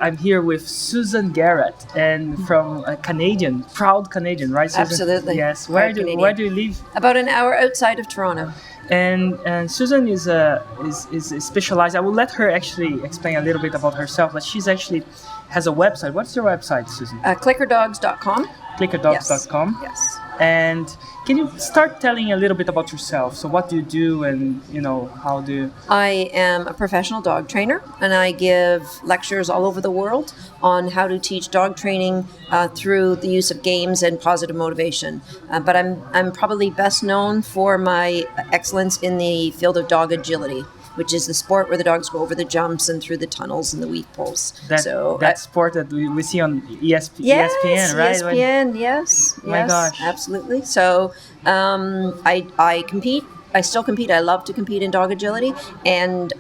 I'm here with Susan Garrett, and from a Canadian, proud Canadian, right, Susan? Absolutely. Yes. Where do you live? About an hour outside of Toronto. And Susan is specialized. I will let her actually explain a little bit about herself, but she's actually has a website. What's your website, Susan? Clickerdogs.com. Clickerdogs.com. Yes. And can you start telling a little bit about yourself? So what do you do, and how do you... I am a professional dog trainer, and I give lectures all over the world on how to teach dog training through the use of games and positive motivation. But I'm probably best known for my excellence in the field of dog agility, which is the sport where the dogs go over the jumps and through the tunnels and the weed poles. That sport that we see on ESPN, right? ESPN, yes. My gosh. Absolutely. So I compete. I still compete. I love to compete in dog agility. And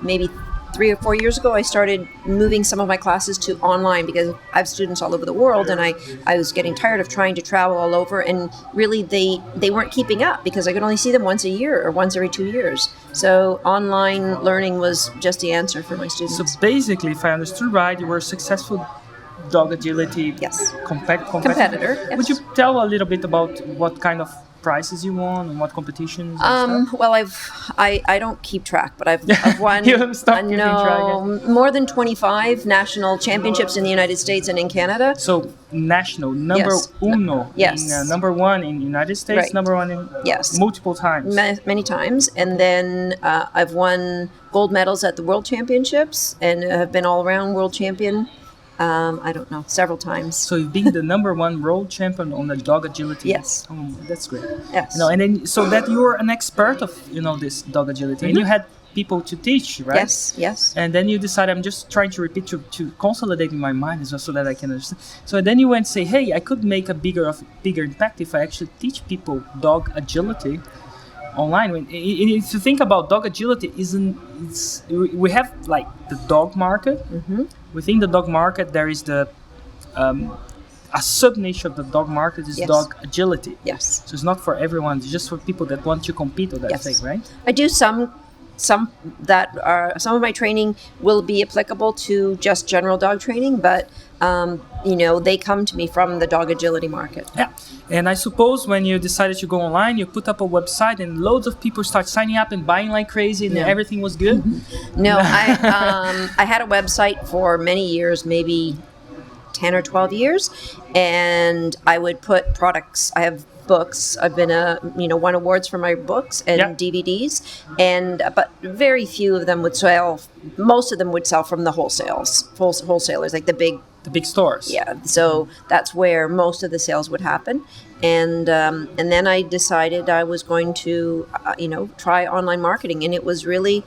maybe 3 or 4 years ago, I started moving some of my classes to online because I have students all over the world, and I was getting tired of trying to travel all over, and really they weren't keeping up because I could only see them once a year or once every 2 years. So online learning was just the answer for my students. So basically, if I understood right, you were a successful dog agility competitor. Yes. Would you tell a little bit about what kind of prizes you won and what competitions and stuff? Well, I don't keep track, but I've won You haven't stopped keeping track. More than 25 national championships in the United States and in Canada. So national, number uno. Yes. Number one in the United States, Right. number one in multiple times. Many times. And then I've won gold medals at the World Championships and have been all around world champion. I don't know, several times. So you've been the number one world champion on the dog agility. Yes. Oh, that's great. Yes. And then so that you're an expert of this dog agility, and you had people to teach, right? Yes. And then you decided, I'm just trying to repeat to consolidate in my mind as well so that I can understand. So then you went and say, hey, I could make a bigger impact if I actually teach people dog agility online. If you think about dog agility, we have like the dog market. Mm-hmm. Within the dog market, there is a sub niche of the dog market is dog agility. Yes. So it's not for everyone. It's just for people that want to compete on that thing, right? I do some of my training will be applicable to just general dog training, but they come to me from the dog agility market. Yeah, and I suppose when you decided to go online, you put up a website and loads of people start signing up and buying like crazy, and everything was good. No, I had a website for many years, maybe 10 or 12 years, and I would put products. I have books. I've been won awards for my books and DVDs, but very few of them would sell. Most of them would sell from the wholesalers, like the big stores. Yeah, so that's where most of the sales would happen, and then I decided I was going to try online marketing, and it was really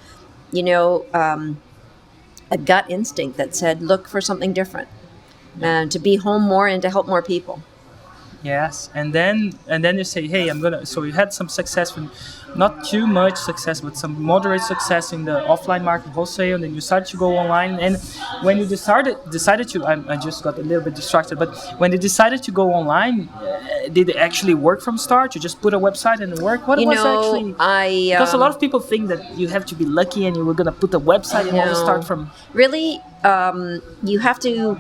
a gut instinct that said look for something different, to be home more and to help more people. Yes, and then you say, hey, so you had some success, not too much success, but some moderate success in the offline market, wholesale, and then you started to go online. And when you decided to, I just got a little bit distracted, but when you decided to go online, did it actually work from start? You just put a website and it worked? Because a lot of people think that you have to be lucky and you were going to put a website and always start from... Really, you have to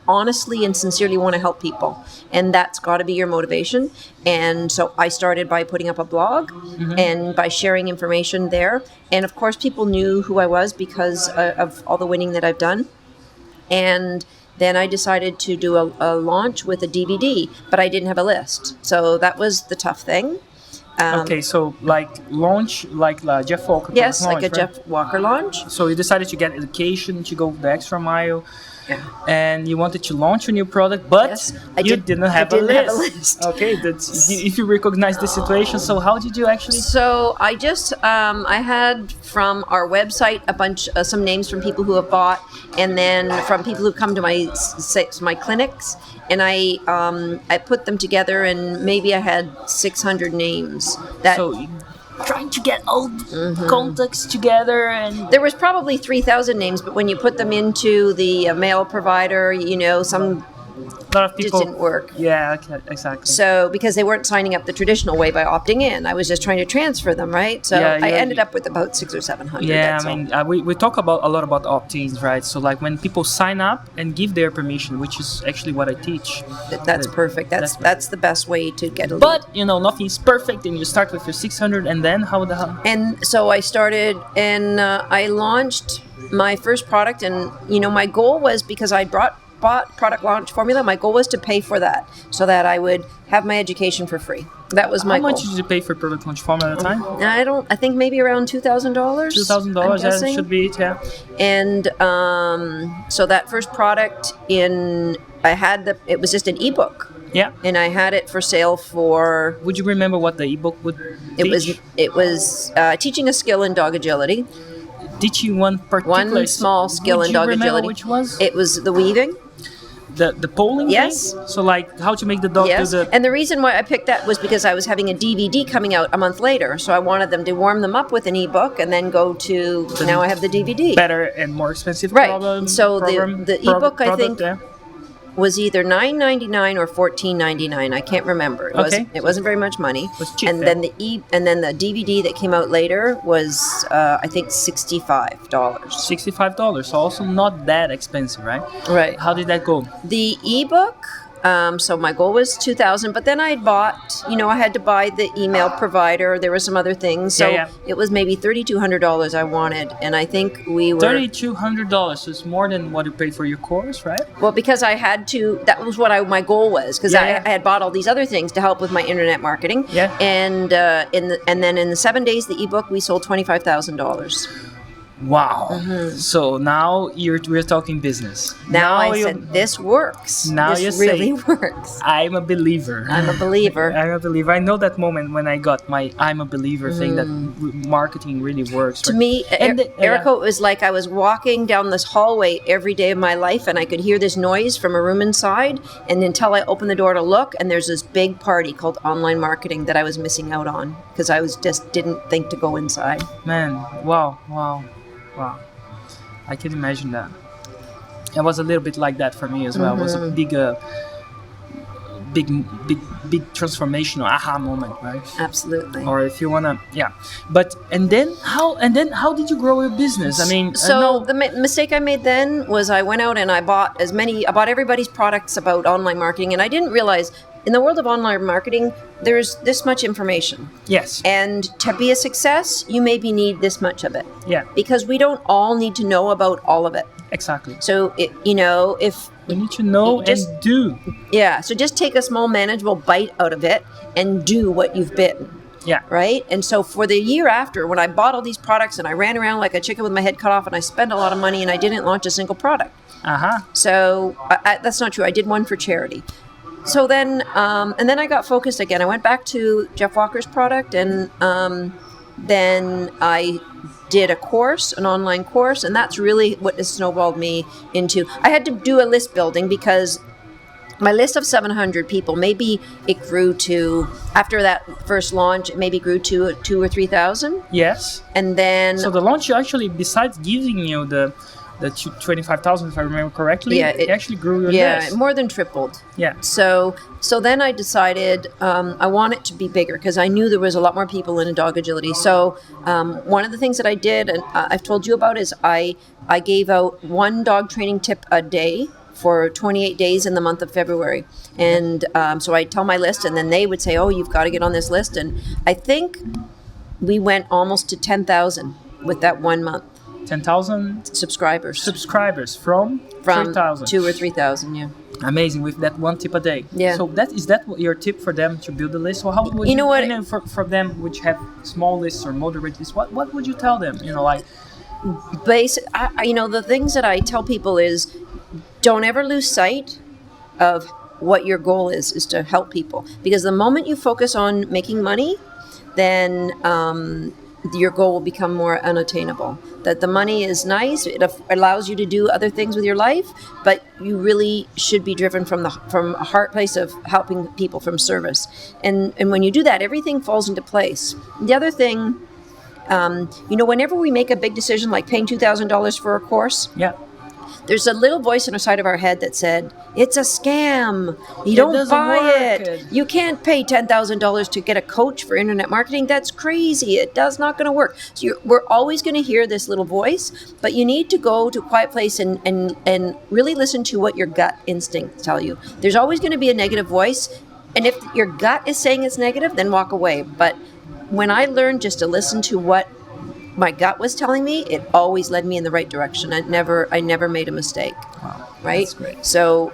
honestly and sincerely want to help people, and that's got to be your motivation. And so I started by putting up a blog and by sharing information there, and of course people knew who I was because of all the winning that I've done. And then I decided to do a launch with a DVD, but I didn't have a list, so that was the tough thing. Okay, so like launch, like Jeff Walker. Yes, launch, like a right? Jeff Walker launch. So you decided to get education, to go the extra mile. Yeah. And you wanted to launch a new product, but you didn't have a list. Okay, if you recognize the situation, so how did you actually? So I just I had from our website a bunch some names from people who have bought, and then from people who come to my clinics, and I put them together, and maybe I had 600 names. Trying to get all contacts together, and there was probably 3,000 names, but when you put them into the mail provider, some A lot of just people didn't work. Yeah, okay, exactly. So because they weren't signing up the traditional way by opting in, I was just trying to transfer them, right? So Yeah, I ended up with about 600 or 700. Yeah, that's I mean, all. we talk about a lot about opt-ins, right? So like when people sign up and give their permission, which is actually what I teach. That's perfect. That's the best way to get a lead. But nothing is perfect, and you start with your 600, and then how the hell? And so I started, and I launched my first product, and my goal was, because I bought product launch formula, my goal was to pay for that so that I would have my education for free. That was my goal. How much did you pay for product launch formula at the time? I think maybe around $2,000. $2,000, that should be it, yeah. And so that first product it was just an ebook. Yeah. And I had it for sale for... Would you remember what the ebook would teach? It was teaching a skill in dog agility. Teaching one particular... One small skill in dog agility. Which was? It was the weaving. The polling Yes. thing? So like how to make the dog Yes. do the... And the reason why I picked that was because I was having a DVD coming out a month later. So I wanted them to warm them up with an ebook and then go to... Now I have the DVD. Better and more expensive Right. problem. So the ebook, I think... Yeah. was either $9.99 or $14.99. I can't rember. It wasn't very much money. It was cheap, and then the DVD that came out later was I think $65. $65, so also not that expensive, right? Right. How did that go? The ebook. So my goal was $2,000, but then I bought. I had to buy the email provider. There were some other things. So it was maybe $3,200 I wanted, and I think we were $3,200. So it's more than what you paid for your course, right? Well, because I had to. That was what my goal was, because I had bought all these other things to help with my internet marketing. Yeah. And then in the 7 days, the ebook, we sold $25,000. Wow. So now we're talking business. Now I said, this works. Now this you really say, works. I'm a believer. I'm a believer. I'm a believer. I know that moment when I got my I'm a believer thing, that marketing really works. To me, Erico, it was like I was walking down this hallway every day of my life, and I could hear this noise from a room inside, and until I opened the door to look, and there's this big party called online marketing that I was missing out on because I didn't think to go inside. Man, wow. I can imagine that. It was a little bit like that for me as well. It was a big transformational aha moment, right? Absolutely. Or if you wanna, But and then how did you grow your business? I mean, the mistake I made then was I went out and I bought everybody's products about online marketing, and I didn't realize in the world of online marketing, there's this much information. Yes. And to be a success, you maybe need this much of it. Yeah. Because we don't all need to know about all of it. Exactly. So, if you need to know and do. Yeah. So just take a small manageable bite out of it and do what you've bitten. Yeah. Right? And so for the year after, when I bought all these products and I ran around like a chicken with my head cut off and I spent a lot of money and I didn't launch a single product. So that's not true. I did one for charity. So then, and then I got focused again. I went back to Jeff Walker's product, and then I did an online course, and that's really what has snowballed me into. I had to do a list building because my list of 700 people, maybe it grew to, after that first launch, it maybe grew to 2,000 or 3,000. Yes. And then... So the launch actually, besides giving you the 25,000, if I remember correctly, it actually grew your list. Yeah, more than tripled. Yeah. So then I decided I want it to be bigger because I knew there was a lot more people in dog agility. So one of the things that I did, and I've told you about, is I gave out one dog training tip a day for 28 days in the month of February. And so I tell my list, and then they would say, oh, you've got to get on this list. And I think we went almost to 10,000 with that 1 month. 10,000 subscribers from 3,000. 2,000 or 3,000. Yeah. Amazing, with that one tip a day. Yeah. So is that your tip for them to build a list? Or how would you know what? And for them which have small lists or moderate lists, what would you tell them? The things that I tell people is, don't ever lose sight of what your goal is to help people, because the moment you focus on making money, then your goal will become more unattainable. That the money is nice, it allows you to do other things with your life, but you really should be driven from a heart place of helping people, from service. And when you do that, everything falls into place. The other thing, whenever we make a big decision like paying $2,000 for a course, there's a little voice inside of our head that said, it's a scam. You don't doesn't buy work. it. You can't pay $10,000 to get a coach for internet marketing. That's crazy. It does not going to work. So we're always going to hear this little voice, but you need to go to a quiet place and really listen to what your gut instincts tell you. There's always going to be a negative voice. And if your gut is saying it's negative, then walk away. But when I learned just to listen to what my gut was telling me, it always led me in the right direction. I never made a mistake. Wow, right? that's great. So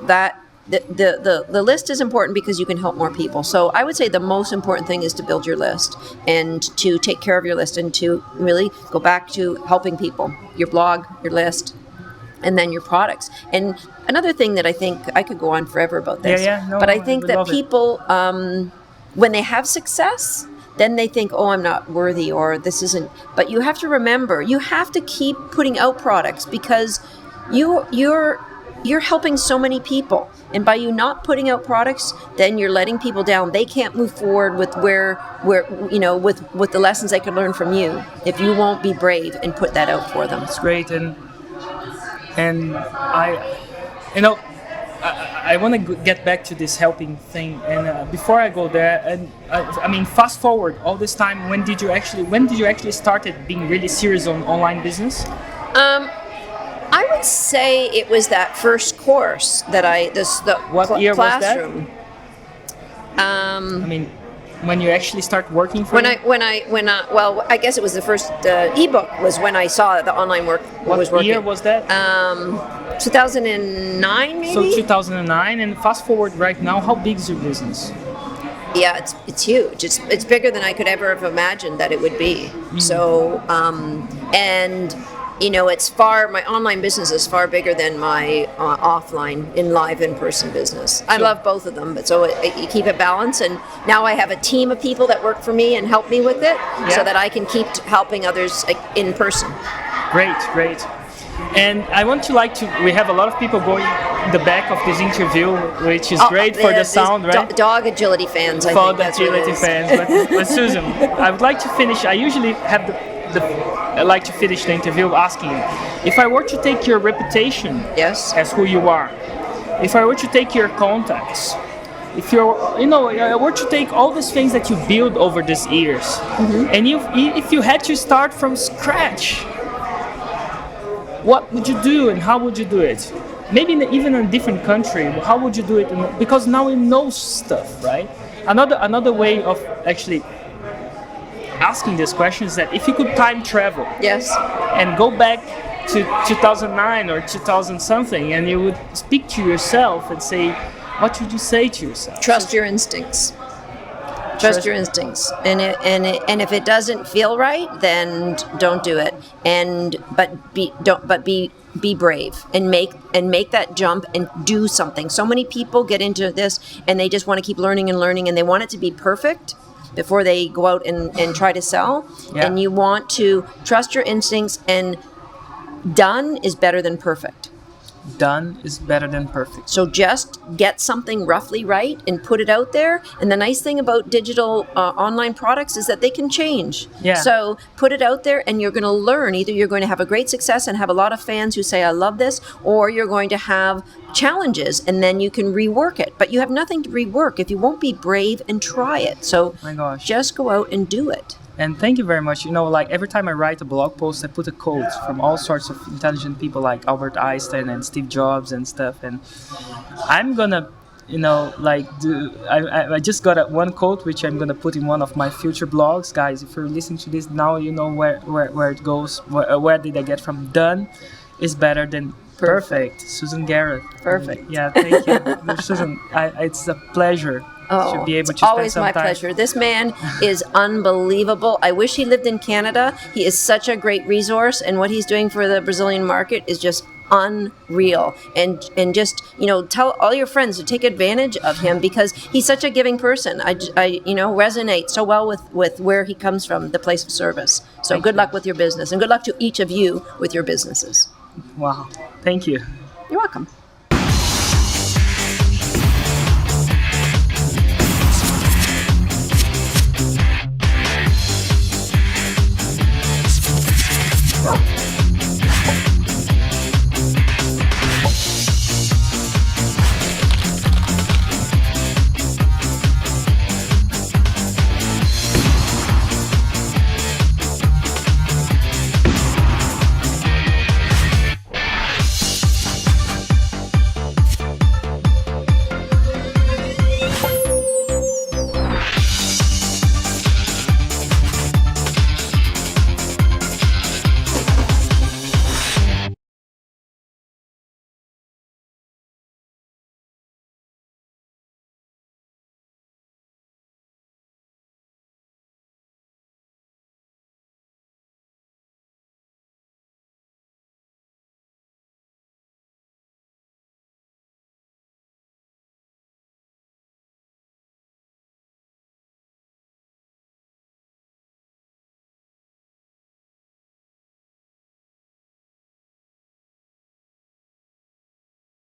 that the list is important because you can help more people. So I would say the most important thing is to build your list and to take care of your list and to really go back to helping people. Your blog, your list, and then your products. And another thing that I think I could go on forever about this, but I think that people, when they have success, then they think, oh, I'm not worthy, or this isn't. But you have to remember, you have to keep putting out products because you're helping so many people. And by you not putting out products, then you're letting people down. They can't move forward with with the lessons they could learn from you if you won't be brave and put that out for them. That's great. And I want to get back to this helping thing. And before I go there, and I mean, fast forward all this time. When did you actually started being really serious on online business? I would say it was that first course that What year classroom. was that? I mean, when you actually start working for well, I guess it was the first ebook was when I saw the online work was working. What year was that? 2009 maybe. So 2009, and fast forward right now, how big is your business? Yeah, it's huge. It's bigger than I could ever have imagined that it would be. So and my online business is far bigger than my offline in-person business. I love both of them, but so you keep it balanced. And now I have a team of people that work for me and help me with it so that I can keep helping others in person. Great. And I want to we have a lot of people going in the back of this interview, which is great for the sound, right? Dog agility fans, I think that's what it is. Fans. But Susan, I would like to finish. I usually have I like to finish the interview asking you, if I were to take your reputation as who you are, if I were to take your contacts, if I were to take all these things that you built over these years, and if you had to start from scratch, what would you do and how would you do it? Maybe even in a different country, how would you do it? Because now we know stuff, right? Another way of actually asking this question is that if you could time travel and go back to 2009 or 2000 something, and you would speak to yourself and say, what would you say to yourself? Trust your instincts. Trust your instincts, and if it doesn't feel right, then don't do it. But be brave and make that jump and do something. So many people get into this and they just want to keep learning, and they want it to be perfect before they go out and try to sell. Yeah. And you want to trust your instincts, and done is better than perfect. Done is better than perfect. So just get something roughly right and put it out there. And the nice thing about digital online products is that they can change. Yeah. So put it out there and you're going to learn. Either you're going to have a great success and have a lot of fans who say, I love this, or you're going to have challenges and then you can rework it. But you have nothing to rework if you won't be brave and try it. So just go out and do it. And thank you very much. Every time I write a blog post, I put a quote from all sorts of intelligent people like Albert Einstein and Steve Jobs and stuff. And I'm gonna, I just got one quote which I'm gonna put in one of my future blogs. Guys, if you're listening to this now, you know where it goes. Where did I get from? Done is better than perfect. Susan Garrett. Perfect. Yeah, thank you, Susan. It's a pleasure. Oh, be able it's to always my pleasure. This man is unbelievable. I wish he lived in Canada. He is such a great resource, and what he's doing for the Brazilian market is just unreal. And just tell all your friends to take advantage of him because he's such a giving person. I resonate so well with where he comes from, the place of service. So good luck with your business, and good luck to each of you with your businesses. Wow, thank you. You're welcome.